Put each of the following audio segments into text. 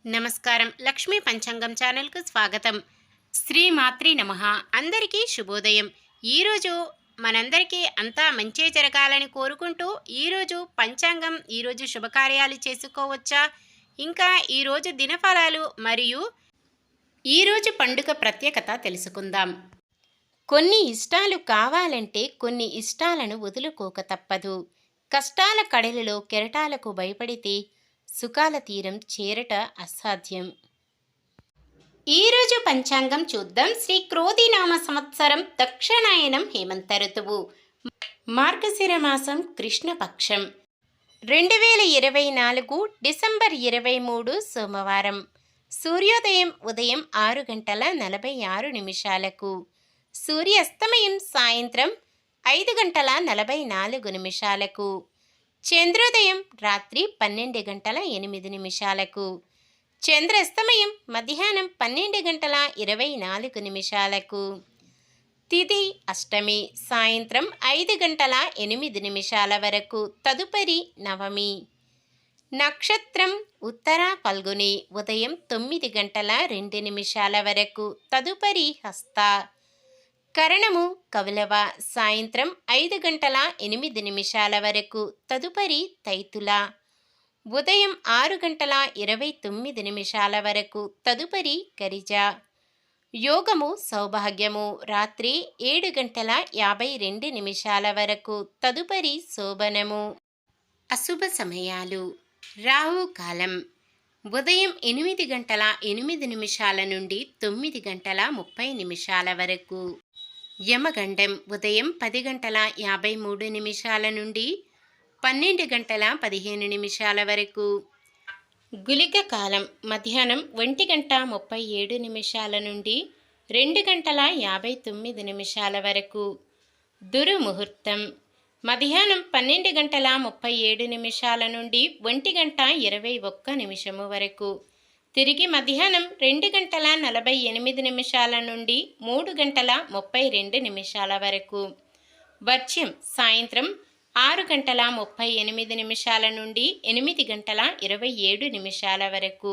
నమస్కారం. లక్ష్మీ పంచాంగం ఛానల్‌కు స్వాగతం. శ్రీ మాత్రే నమః. అందరికీ శుభోదయం. ఈరోజు మనందరికీ అంతా మంచే జరగాలని కోరుకుంటూ ఈరోజు పంచాంగం, ఈరోజు శుభకార్యాలు చేసుకోవచ్చా, ఇంకా ఈరోజు దినఫలాలు మరియు ఈరోజు పండుగ ప్రత్యేకత తెలుసుకుందాం. కొన్ని ఇష్టాలు కావాలంటే కొన్ని ఇష్టాలను వదులుకోక తప్పదు. కష్టాల కడలిలో కెరటాలకు భయపడితే సుఖాల తీరం చేరట అసాధ్యం. ఈరోజు పంచాంగం చూద్దాం. శ్రీ క్రోధినామ సంవత్సరం దక్షిణాయనం హేమంత ఋతువు, మార్గశిర మాసం కృష్ణపక్షం, 2024 డిసెంబర్ 23 సోమవారం. సూర్యోదయం ఉదయం 6:46, సూర్యాస్తమయం సాయంత్రం 5:44, చంద్రోదయం రాత్రి 12:08, చంద్రాస్తమయం మధ్యాహ్నం 12:24. తిథి అష్టమి సాయంత్రం 5:08 వరకు, తదుపరి నవమి. నక్షత్రం ఉత్తర ఫల్గుని ఉదయం 9:02 వరకు, తదుపరి హస్త. కరణము కౌలవ సాయంత్రం 5:08 వరకు, తదుపరి తైతుల. ఉదయం 6:29 వరకు, తదుపరి గరిజ. యోగము సౌభాగ్యము రాత్రి 7:52 వరకు, తదుపరి శోభనము. అశుభ సమయాలు. రాహుకాలం ఉదయం 8:08 నుండి 9:30 వరకు. యమగండం ఉదయం 10:53 నుండి 12:15 వరకు. గుళిక కాలం మధ్యాహ్నం 1:37 నుండి 2:59 వరకు. దుర్ముహూర్తం మధ్యాహ్నం 12:37 నుండి 1:21 వరకు. తిరిగి మధ్యాహ్నం 2:48 నుండి 3:32 వరకు. వర్జ్యం సాయంత్రం 6:38 నుండి 8:27 వరకు.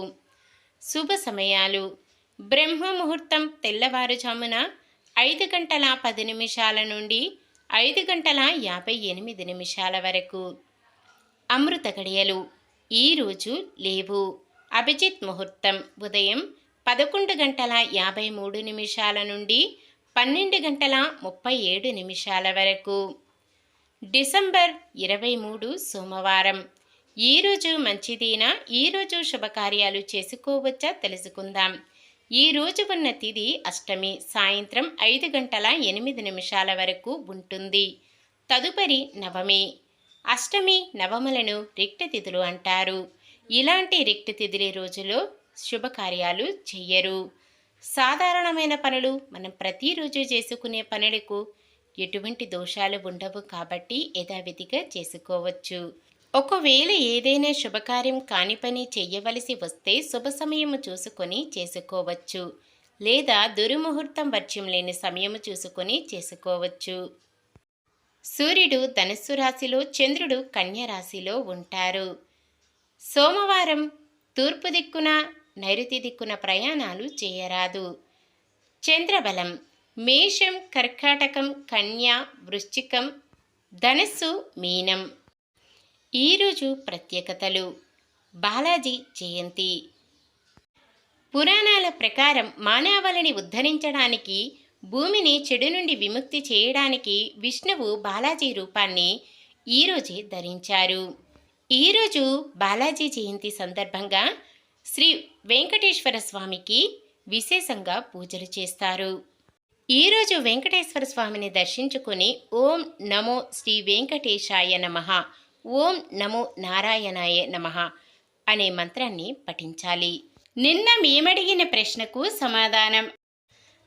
శుభ సమయాలు. బ్రహ్మముహూర్తం తెల్లవారుజామున 5:10 నుండి 5:58 వరకు. అమృత గడియలు ఈరోజు లేవు. అభిజిత్ ముహూర్తం ఉదయం 11:53 నుండి 12:37 వరకు. డిసెంబర్ 23 సోమవారం. ఈరోజు మంచిదేనా? ఈరోజు శుభకార్యాలు చేసుకోవచ్చా తెలుసుకుందాం. ఈరోజు ఉన్న తిథి అష్టమి సాయంత్రం 5:08 వరకు ఉంటుంది, తదుపరి నవమి. అష్టమి నవములను రిక్త తిథులు అంటారు. ఇలాంటి రిక్త తిథుల రోజులో శుభకార్యాలు చెయ్యరు. సాధారణమైన పనులు మనం ప్రతిరోజు చేసుకునే పనులకు ఎటువంటి దోషాలు ఉండవు కాబట్టి యథావిధిగా చేసుకోవచ్చు. ఒకవేళ ఏదైనా శుభకార్యం కాని పని చెయ్యవలసి వస్తే శుభ సమయము చూసుకొని చేసుకోవచ్చు, లేదా దుర్ముహూర్తం వర్జ్యం లేని సమయము చూసుకొని చేసుకోవచ్చు. సూర్యుడు ధనుస్సు రాశిలో, చంద్రుడు కన్య రాశిలో ఉంటారు. సోమవారం తూర్పు దిక్కున నైరుతి దిక్కున ప్రయాణాలు చేయరాదు. చంద్రబలం మేషం, కర్కాటకం, కన్య, వృశ్చికం, ధనస్సు, మీనం. ఈరోజు ప్రత్యేకతలు. బాలాజీ జయంతి. పురాణాల ప్రకారం మానవాళిని ఉద్ధరించడానికి, భూమిని చెడు నుండి విముక్తి చేయడానికి విష్ణువు బాలాజీ రూపాన్ని ఈరోజే ధరించారు. ఈరోజు బాలాజీ జయంతి సందర్భంగా శ్రీ వెంకటేశ్వర స్వామికి విశేషంగా పూజలు చేస్తారు. ఈరోజు వెంకటేశ్వర స్వామిని దర్శించుకొని ఓం నమో శ్రీ వెంకటేశాయ నమః, ఓం నమో నారాయణాయ నమః అనే మంత్రాన్ని పఠించాలి. నిన్న మేమడిగిన ప్రశ్నకు సమాధానం.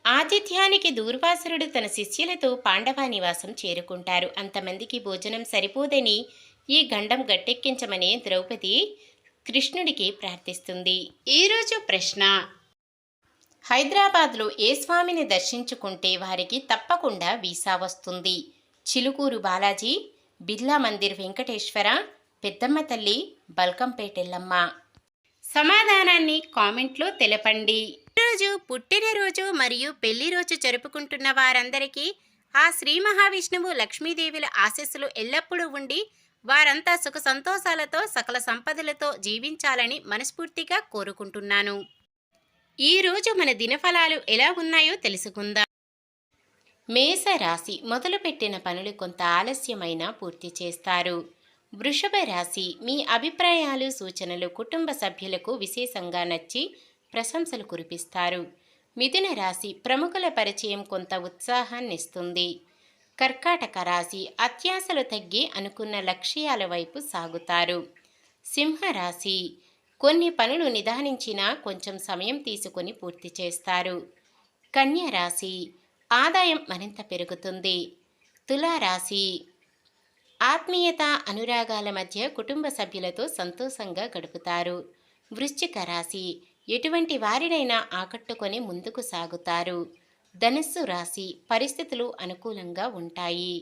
ఆతిథ్యానికి దూర్వాసురుడు తన శిష్యులతో పాండవ నివాసం చేరుకుంటారు. అంతమందికి భోజనం సరిపోదని ఈ గండం గట్టెక్కించమని ద్రౌపది కృష్ణుడికి ప్రార్థిస్తుంది. ఈరోజు ప్రశ్న. హైదరాబాద్లో ఏ స్వామిని దర్శించుకుంటే వారికి తప్పకుండా వీసా వస్తుంది? చిలుకూరు బాలాజీ, బిర్లా మందిర్ వెంకటేశ్వర, పెద్దమ్మ తల్లి, బల్కంపేట ఎల్లమ్మ. సమాధానాన్ని కామెంట్లో తెలపండి. ఈరోజు పుట్టినరోజు మరియు పెళ్లి రోజు జరుపుకుంటున్న వారందరికీ ఆ శ్రీ మహావిష్ణువు లక్ష్మీదేవుల ఆశీస్సులు ఎల్లప్పుడూ ఉండి వారంతా సుఖ సంతోషాలతో సకల సంపదలతో జీవించాలని మనస్ఫూర్తిగా కోరుకుంటున్నాను. ఈరోజు మన దినఫలాలు ఎలా ఉన్నాయో తెలుసుకుందాం. మేషరాశి మొదలుపెట్టిన పనులు కొంత ఆలస్యమైనా పూర్తి చేస్తారు. వృషభ రాశి మీ అభిప్రాయాలు సూచనలు కుటుంబ సభ్యులకు విశేషంగా నచ్చి ప్రశంసలు కురిపిస్తారు. మిథున రాశి ప్రముఖుల పరిచయం కొంత ఉత్సాహాన్నిస్తుంది. కర్కాటక రాశి అత్యాశలు తగ్గి అనుకున్న లక్ష్యాల వైపు సాగుతారు. సింహరాశి కొన్ని పనులు నిదానించినా కొంచెం సమయం తీసుకొని పూర్తి చేస్తారు. కన్య రాశి ఆదాయం మరింత పెరుగుతుంది. తులారాశి ఆత్మీయత అనురాగాల మధ్య కుటుంబ సభ్యులతో సంతోషంగా గడుపుతారు. వృశ్చిక రాశి ఎటువంటి వారినైనా ఆకట్టుకొని ముందుకు సాగుతారు. ధనుస్సు రాశి పరిస్థితులు అనుకూలంగా ఉంటాయి.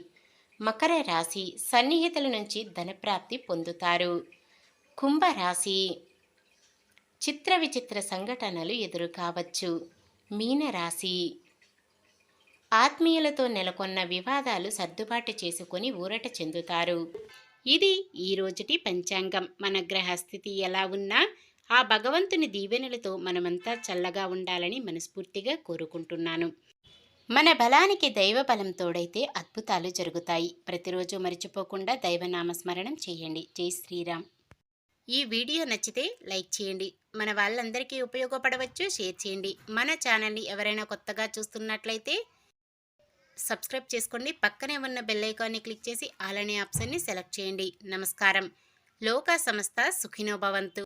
మకర రాశి సన్నిహితుల నుంచి ధనప్రాప్తి పొందుతారు. కుంభరాశి చిత్ర విచిత్ర సంఘటనలు ఎదురు కావచ్చు. మీనరాశి ఆత్మీయులతో నెలకొన్న వివాదాలు సర్దుబాటు చేసుకొని ఊరట చెందుతారు. ఇది ఈ రోజుటి పంచాంగం. మన గ్రహస్థితి ఎలా ఉన్నా ఆ భగవంతుని దీవెనలతో మనమంతా చల్లగా ఉండాలని మనస్ఫూర్తిగా కోరుకుంటున్నాను. మన బలానికి దైవ బలం తోడైతే అద్భుతాలు జరుగుతాయి. ప్రతిరోజు మర్చిపోకుండా దైవనామస్మరణం చేయండి. జై శ్రీరామ్. ఈ వీడియో నచ్చితే లైక్ చేయండి. మన వాళ్ళందరికీ ఉపయోగపడవచ్చు. షేర్ చేయండి. మన ఛానల్ని ఎవరైనా కొత్తగా చూస్తున్నట్లయితే సబ్స్క్రైబ్ చేసుకోండి. పక్కనే ఉన్న బెల్ ఐకాన్ని క్లిక్ చేసి ఆల్ అనే ఆప్షన్ని సెలెక్ట్ చేయండి. నమస్కారం. లోకా సమస్త సుఖినో భవంతు.